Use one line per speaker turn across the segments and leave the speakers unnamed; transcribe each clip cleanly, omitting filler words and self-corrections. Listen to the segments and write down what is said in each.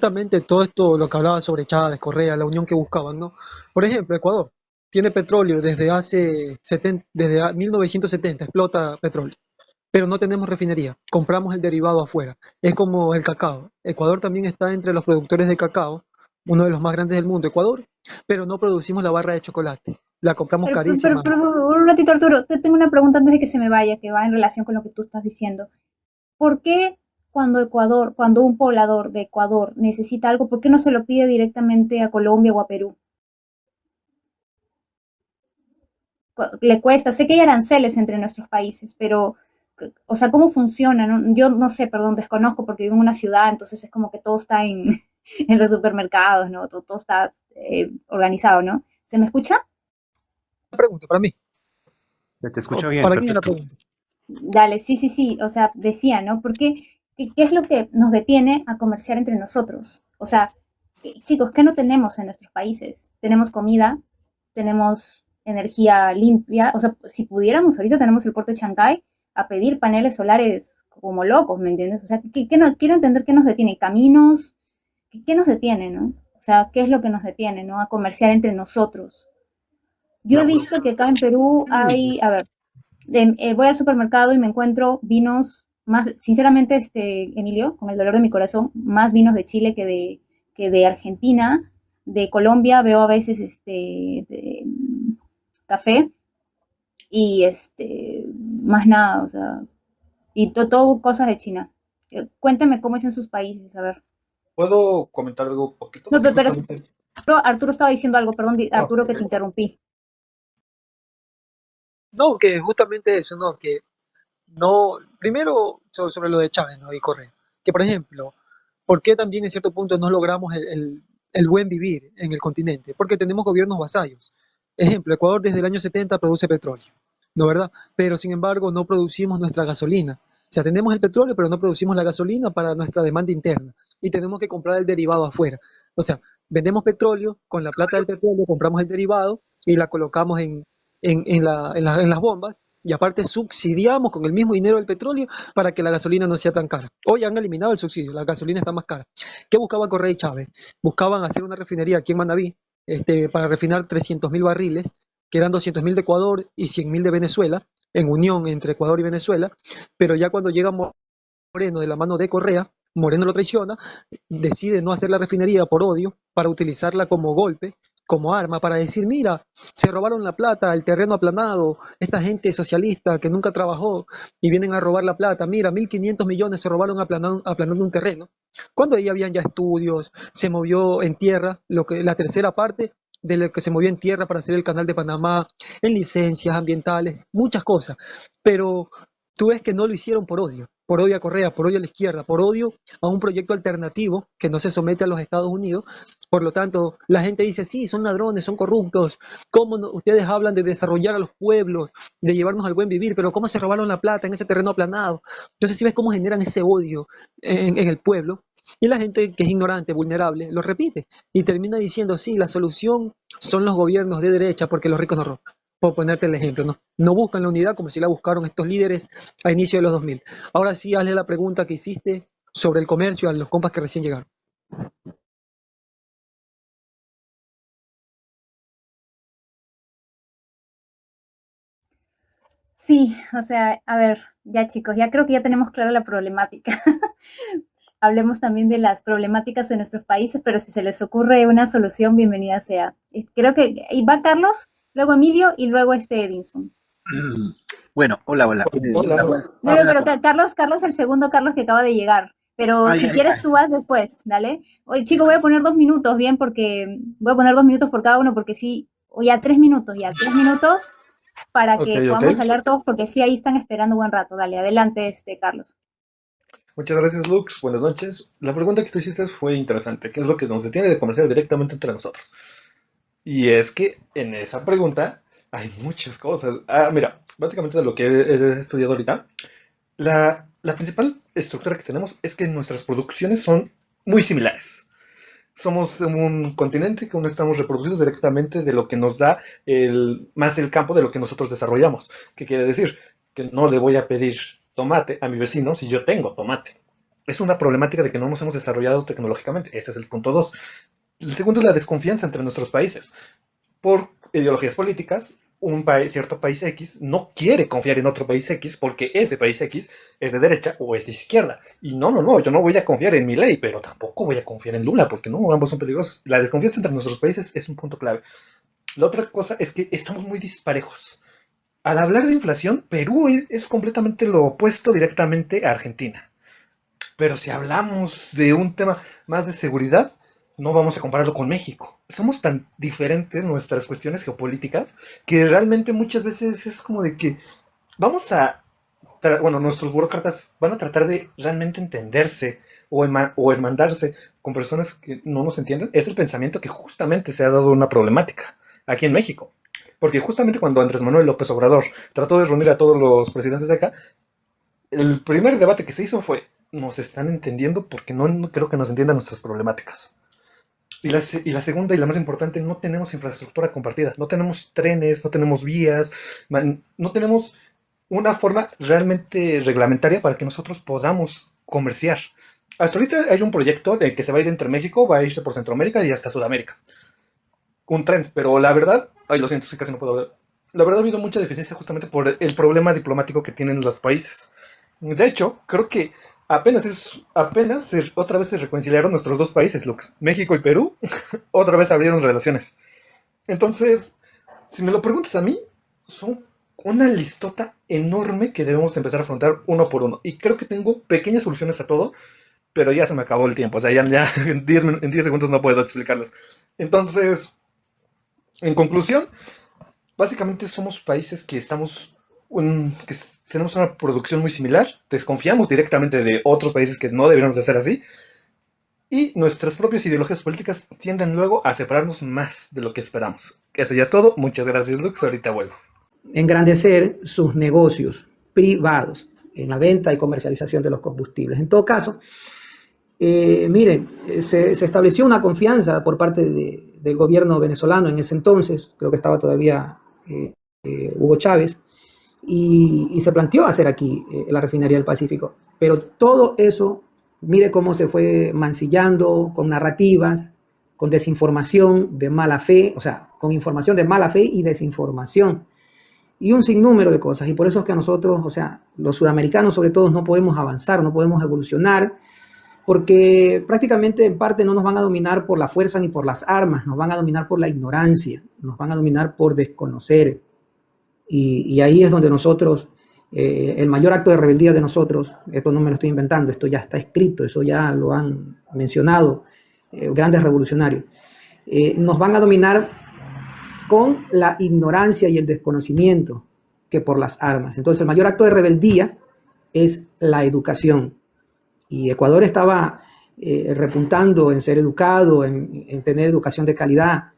justamente todo esto, lo que hablaba sobre Chávez, Correa, la unión que buscaban, ¿no? Por ejemplo, Ecuador tiene petróleo desde hace 70, desde 1970, explota petróleo, pero no tenemos refinería, compramos el derivado afuera. Es como el cacao. Ecuador también está entre los productores de cacao, uno de los más grandes del mundo, Ecuador, pero no producimos la barra de chocolate. La compramos carísima.
Pero un ratito, Arturo, te tengo una pregunta antes de que se me vaya, que va en relación con lo que tú estás diciendo. ¿Por qué cuando un poblador de Ecuador necesita algo, por qué no se lo pide directamente a Colombia o a Perú? Le cuesta, sé que hay aranceles entre nuestros países, pero, o sea, ¿cómo funciona? ¿No? Yo no sé, perdón, desconozco porque vivo en una ciudad, entonces es como que todo está en, en los supermercados, ¿no? Todo está organizado, ¿no? ¿Se me escucha?
Una pregunta para mí.
Se te escucha bien,
¿Para quién es la
perfecto.
pregunta?
Dale, sí, sí, sí, o sea, decía, ¿no? Porque, ¿qué es lo que nos detiene a comerciar entre nosotros? O sea, chicos, ¿qué no tenemos en nuestros países? Tenemos comida, tenemos energía limpia, o sea, si pudiéramos, ahorita tenemos el puerto de Chancay a pedir paneles solares como locos, ¿me entiendes? O sea, ¿qué no, quiero entender qué nos detiene, caminos, ¿qué nos detiene, no? O sea, ¿qué es lo que nos detiene, no? A comerciar entre nosotros. Yo he
Ya, bueno,
visto que acá en Perú hay, a ver, voy al supermercado y me encuentro vinos más, sinceramente, Emilio, con el dolor de mi corazón, más vinos de Chile que de Argentina, de Colombia veo a veces café y más nada, o sea, y todo cosas de China. Cuéntame cómo es en sus países, a ver.
¿puedo comentar algo poquito?
No,
Que
pero
justamente...
Arturo estaba diciendo algo, perdón,
Ah,
Arturo, que te
ok.
interrumpí.
No, que justamente eso, ¿no? Que no, primero sobre lo de Chávez, ¿no? Y Correa, que por ejemplo, ¿por qué también en cierto punto no logramos el buen vivir en el continente? Porque tenemos gobiernos vasallos. Ejemplo, Ecuador desde el año 70 produce petróleo, ¿no verdad? Pero sin embargo no producimos nuestra gasolina. O sea, tenemos el petróleo, pero no producimos la gasolina para nuestra demanda interna y tenemos que comprar el derivado afuera. O sea, vendemos petróleo, con la plata del petróleo compramos el derivado y la colocamos en las bombas y aparte subsidiamos con el mismo dinero del petróleo para que la gasolina no sea tan cara. Hoy han eliminado el subsidio, la gasolina está más cara. ¿Qué buscaba Correa y Chávez? Buscaban hacer una refinería aquí en Manabí para refinar 300.000 barriles, que eran 200.000 de Ecuador y 100.000 de Venezuela, en unión entre Ecuador y Venezuela, pero ya cuando llega Moreno de la mano de Correa, Moreno lo traiciona, decide no hacer la refinería por odio, para utilizarla como golpe, como arma, para decir, mira, se robaron la plata, el terreno aplanado, esta gente socialista que nunca trabajó y vienen a robar la plata, mira, 1.500 millones se robaron aplanando un terreno. Cuando ahí habían ya estudios, se movió en tierra, la tercera parte de lo que se movió en tierra para hacer el canal de Panamá, en licencias ambientales, muchas cosas, pero tú ves que no lo hicieron por odio a Correa, por odio a la izquierda, por odio a un proyecto alternativo que no se somete a los Estados Unidos. Por lo tanto, la gente dice, sí, son ladrones, son corruptos. ¿Cómo ustedes hablan de desarrollar a los pueblos, de llevarnos al buen vivir, pero cómo se robaron la plata en ese terreno aplanado? Entonces, si ves cómo generan ese odio en el pueblo, y la gente que es ignorante, vulnerable, lo repite y termina diciendo, sí, la solución son los gobiernos de derecha porque los ricos no roban. Por ponerte el ejemplo, ¿no? No buscan la unidad como si la buscaron estos líderes a inicio de los 2000. Ahora sí, hazle la pregunta que hiciste sobre el comercio a los compas que recién llegaron.
Sí, o sea, a ver, ya chicos, ya creo que ya tenemos clara la problemática. Hablemos también de las problemáticas de nuestros países, pero si se les ocurre una solución, bienvenida sea. Creo que y va Carlos, luego Emilio y luego Edinson.
Bueno, hola, hola.
Hola,
No, no, pero Carlos, el segundo Carlos que acaba de llegar. Pero
Ah,
si
ya, ya.
quieres tú vas después, dale. Oye, chicos,
Listo.
voy a poner 2 minutos, bien, porque voy a poner 2 minutos por cada uno, porque sí, o ya 3 minutos, ya 3 minutos para
Ok,
que
ok.
podamos hablar todos, porque sí, ahí están esperando un buen rato. Dale, adelante, Carlos.
Muchas gracias, Lux. Buenas noches. La pregunta que tú hiciste fue interesante. ¿Qué es lo que nos detiene de comerciar directamente entre nosotros? Y es que en esa pregunta hay muchas cosas. Ah, mira, básicamente de lo que he estudiado ahorita, la principal estructura que tenemos es que nuestras producciones son muy similares. Somos un continente que aún estamos reproducidos directamente de lo que nos da más el campo de lo que nosotros desarrollamos. ¿Qué quiere decir? Que no le voy a pedir tomate a mi vecino si yo tengo tomate. es una problemática de que no nos hemos desarrollado tecnológicamente. Ese es el punto 2. El segundo es la desconfianza entre nuestros países. Por ideologías políticas, cierto país X no quiere confiar en otro país X porque ese país X es de derecha o es de izquierda. Y no, yo no voy a confiar en Milei, pero tampoco voy a confiar en Lula, porque no, ambos son peligrosos. La desconfianza entre nuestros países es un punto clave. La otra cosa es que estamos muy disparejos. Al hablar de inflación, Perú es completamente lo opuesto directamente a Argentina. Pero si hablamos de un tema más de seguridad, no vamos a compararlo con México. Somos tan diferentes nuestras cuestiones geopolíticas que realmente muchas veces es como de que vamos a, bueno, nuestros burócratas van a tratar de realmente entenderse o hermandarse con personas que no nos entienden. Es el pensamiento que justamente se ha dado una problemática aquí en México. Porque justamente cuando Andrés Manuel López Obrador trató de reunir a todos los presidentes de acá, el primer debate que se hizo fue, nos están entendiendo porque no creo que nos entiendan nuestras problemáticas. Y la segunda y la más importante, no tenemos infraestructura compartida, no tenemos trenes, no tenemos vías, no tenemos una forma realmente reglamentaria para que nosotros podamos comerciar. Hasta ahorita hay un proyecto de que se va a ir entre México, va a irse por Centroamérica y hasta Sudamérica. Un tren, pero la verdad, ay, lo siento, sí, casi no puedo hablar. La verdad ha habido mucha deficiencia justamente por el problema diplomático que tienen los países. De hecho, creo que otra vez se reconciliaron nuestros dos países, México y Perú, otra vez abrieron relaciones. Entonces, si me lo preguntas a mí, son una listota enorme que debemos empezar a afrontar uno por uno. Y creo que tengo pequeñas soluciones a todo, pero ya se me acabó el tiempo. O sea, ya en 10 segundos no puedo explicarlas. Entonces, en conclusión, básicamente somos países que tenemos una producción muy similar, desconfiamos directamente de otros países que no deberíamos de ser así, y nuestras propias ideologías políticas tienden luego a separarnos más de lo que esperamos. Eso ya es todo. Muchas gracias, Lux. Ahorita vuelvo.
Engrandecer sus negocios privados en la venta y comercialización de los combustibles. En todo caso, miren, se estableció una confianza por parte del gobierno venezolano en ese entonces, creo que estaba todavía Hugo Chávez, y se planteó hacer aquí la refinería del Pacífico. Pero todo eso, mire cómo se fue mancillando con narrativas, con desinformación de mala fe, o sea, con información de mala fe y desinformación, y un sinnúmero de cosas. Y por eso es que a nosotros, o sea, los sudamericanos sobre todo, no podemos avanzar, no podemos evolucionar, porque prácticamente en parte no nos van a dominar por la fuerza ni por las armas, nos van a dominar por la ignorancia, nos van a dominar por desconocer. Y ahí es donde nosotros, el mayor acto de rebeldía de nosotros, esto no me lo estoy inventando, esto ya está escrito, eso ya lo han mencionado grandes revolucionarios, nos van a dominar con la ignorancia y el desconocimiento que por las armas. Entonces el mayor acto de rebeldía es la educación. Y Ecuador estaba repuntando en ser educado, en tener educación de calidad,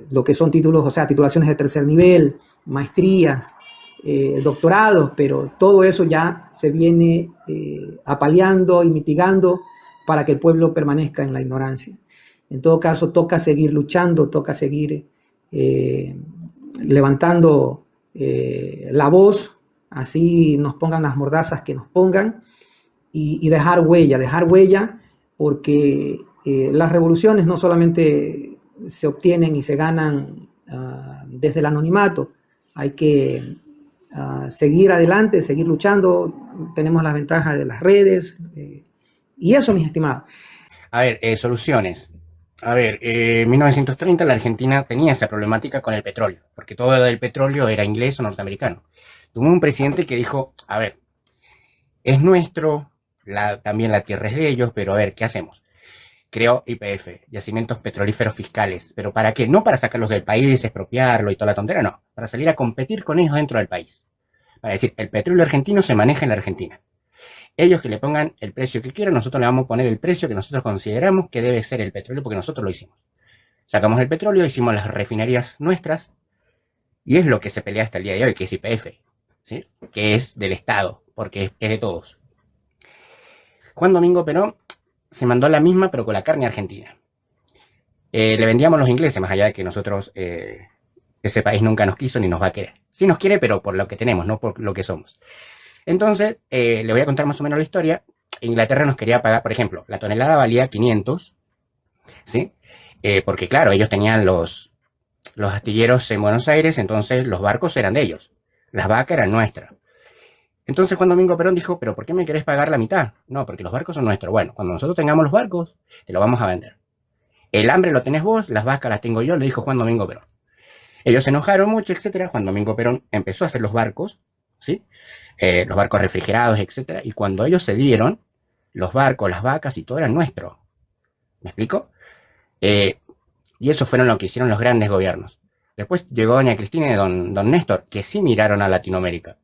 lo que son títulos, o sea, titulaciones de tercer nivel, maestrías, doctorados, pero todo eso ya se viene apaleando y mitigando para que el pueblo permanezca en la ignorancia. En todo caso, toca seguir luchando, toca seguir levantando la voz, así nos pongan las mordazas que nos pongan, y dejar huella, porque las revoluciones no solamente se obtienen y se ganan desde el anonimato, hay que seguir adelante, seguir luchando, tenemos las ventajas de las redes, y eso, mis estimados.
A ver, soluciones. A ver, en 1930 la Argentina tenía esa problemática con el petróleo, porque todo el petróleo era inglés o norteamericano. Tuvo un presidente que dijo, a ver, es nuestro, también la tierra es de ellos, pero a ver, ¿qué hacemos? Creó YPF, Yacimientos Petrolíferos Fiscales. ¿Pero para qué? No para sacarlos del país, expropiarlo y toda la tontera, no. Para salir a competir con ellos dentro del país. Para decir, el petróleo argentino se maneja en la Argentina. Ellos que le pongan el precio que quieran, nosotros le vamos a poner el precio que nosotros consideramos que debe ser el petróleo, porque nosotros lo hicimos. Sacamos el petróleo, hicimos las refinerías nuestras, y es lo que se pelea hasta el día de hoy, que es YPF, ¿sí? Que es del Estado, porque es de todos. Juan Domingo Perón se mandó la misma, pero con la carne argentina. Le vendíamos a los ingleses, más allá de que nosotros, ese país nunca nos quiso ni nos va a querer. Sí nos quiere, pero por lo que tenemos, no por lo que somos. Entonces, le voy a contar más o menos la historia. Inglaterra nos quería pagar, por ejemplo, la tonelada valía 500, ¿sí? Porque claro, ellos tenían los astilleros en Buenos Aires, entonces los barcos eran de ellos, las vacas eran nuestras. Entonces Juan Domingo Perón dijo, pero ¿por qué me querés pagar la mitad? No, porque los barcos son nuestros. Bueno, cuando nosotros tengamos los barcos, te los vamos a vender. El hambre lo tenés vos, las vacas las tengo yo, le dijo Juan Domingo Perón. Ellos se enojaron mucho, etcétera. Juan Domingo Perón empezó a hacer los barcos, ¿sí? Los barcos refrigerados, etcétera. Y cuando ellos se dieron, los barcos, las vacas y todo era nuestro. ¿Me explico? Y eso fueron lo que hicieron los grandes gobiernos. Después llegó doña Cristina y don Néstor, que sí miraron a Latinoamérica.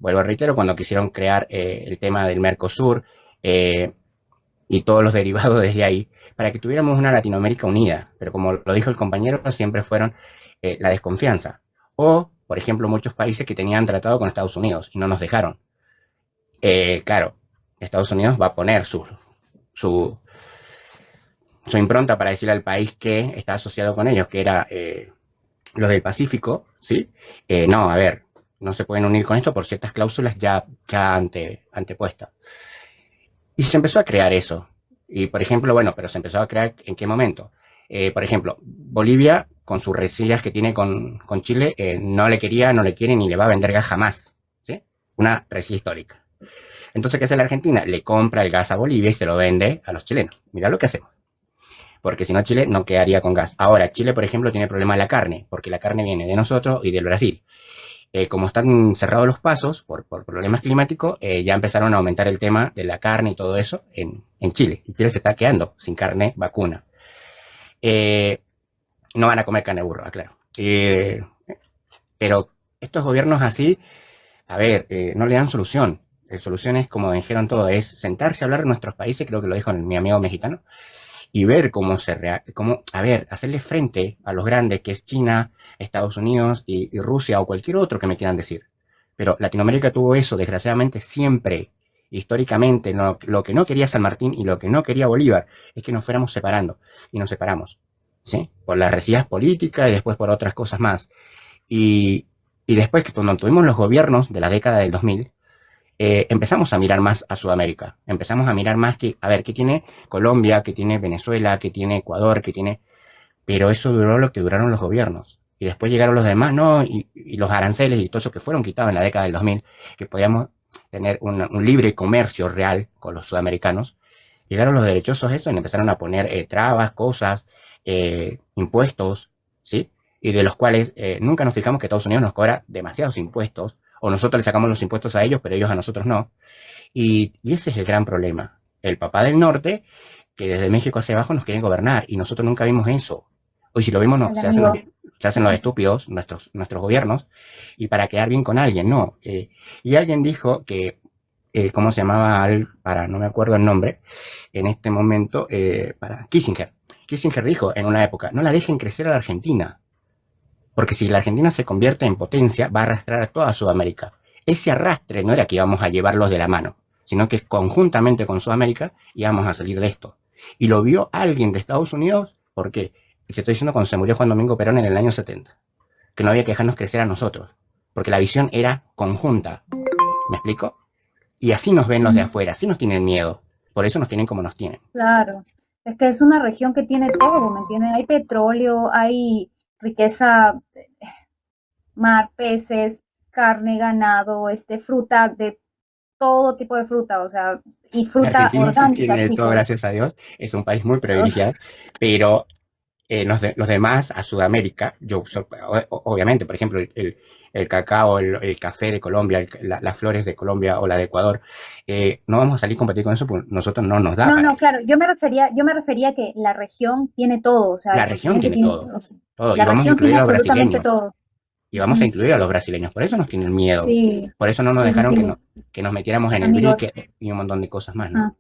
Vuelvo a reitero, cuando quisieron crear el tema del Mercosur y todos los derivados desde ahí, para que tuviéramos una Latinoamérica unida. Pero como lo dijo el compañero, siempre fueron la desconfianza. O, por ejemplo, muchos países que tenían tratado con Estados Unidos y no nos dejaron. Claro, Estados Unidos va a poner su impronta para decirle al país que está asociado con ellos, que era los del Pacífico, ¿sí? No, a ver, no se pueden unir con esto por ciertas cláusulas ya antepuestas. Y se empezó a crear eso. Y, por ejemplo, bueno, pero se empezó a crear ¿en qué momento? Por ejemplo, Bolivia, con sus rencillas que tiene con Chile, no le quería, no le quiere ni le va a vender gas jamás, ¿sí? Una rencilla histórica. Entonces, ¿qué hace la Argentina? Le compra el gas a Bolivia y se lo vende a los chilenos. Mirá lo que hacemos. Porque si no, Chile no quedaría con gas. Ahora, Chile, por ejemplo, tiene problema de la carne, porque la carne viene de nosotros y del Brasil. Como están cerrados los pasos por problemas climáticos, ya empezaron a aumentar el tema de la carne y todo eso en Chile. Y Chile se está quedando sin carne vacuna. No van a comer carne de burro, aclaro. Pero estos gobiernos así, a ver, no le dan solución. La solución es, como dijeron todos, es sentarse a hablar de nuestros países, creo que lo dijo mi amigo mexicano, y ver hacerle frente a los grandes, que es China, Estados Unidos y Rusia o cualquier otro que me quieran decir. Pero Latinoamérica tuvo eso, desgraciadamente, siempre, históricamente. Lo que no quería San Martín y lo que no quería Bolívar es que nos fuéramos separando, y nos separamos, ¿sí? Por las rencillas políticas y después por otras cosas más. Y después, que cuando tuvimos los gobiernos de la década del 2000, empezamos a mirar más a Sudamérica, empezamos a mirar más que, a ver, ¿qué tiene Colombia, qué tiene Venezuela, qué tiene Ecuador, qué tiene? Pero eso duró lo que duraron los gobiernos. Y después llegaron los demás, ¿no? Y los aranceles y todo eso que fueron quitados en la década del 2000, que podíamos tener un libre comercio real con los sudamericanos. Llegaron los derechosos eso y empezaron a poner trabas, cosas, impuestos, ¿sí? Y de los cuales nunca nos fijamos que Estados Unidos nos cobra demasiados impuestos, o nosotros le sacamos los impuestos a ellos, pero ellos a nosotros no. Y ese es el gran problema. El papá del norte, que desde México hacia abajo nos quieren gobernar, y nosotros nunca vimos eso. Hoy si lo vimos, no, se hacen los estúpidos, nuestros gobiernos, y para quedar bien con alguien, no. Y alguien dijo que, ¿cómo se llamaba? No me acuerdo el nombre, en este momento, para Kissinger. Kissinger dijo en una época, no la dejen crecer a la Argentina, porque si la Argentina se convierte en potencia, va a arrastrar a toda Sudamérica. Ese arrastre no era que íbamos a llevarlos de la mano, sino que conjuntamente con Sudamérica íbamos a salir de esto. Y lo vio alguien de Estados Unidos, ¿por qué? Te estoy diciendo cuando se murió Juan Domingo Perón en el año 70, que no había que dejarnos crecer a nosotros, porque la visión era conjunta. ¿Me explico? Y así nos ven los de afuera, así nos tienen miedo. Por eso nos tienen como nos tienen.
Claro, es que es una región que tiene todo, ¿me entiendes? Hay petróleo, hay riqueza, mar, peces, carne, ganado, fruta, de todo tipo de fruta, o sea, y fruta
Argentina sí
orgánica,
tiene todo, gracias a Dios. Es un país muy privilegiado, pero los demás, a Sudamérica, obviamente, por ejemplo, el cacao, el café de Colombia, las flores de Colombia o la de Ecuador, no vamos a salir a competir con eso porque nosotros no nos da.
No, claro, yo me refería a que la región tiene todo, o sea,
la región tiene todo.
La región tiene absolutamente todo.
Y vamos a incluir a los brasileños, por eso nos tienen miedo.
Sí.
Por eso no nos dejaron que nos metiéramos en el BRIC y un montón de cosas más, ¿no?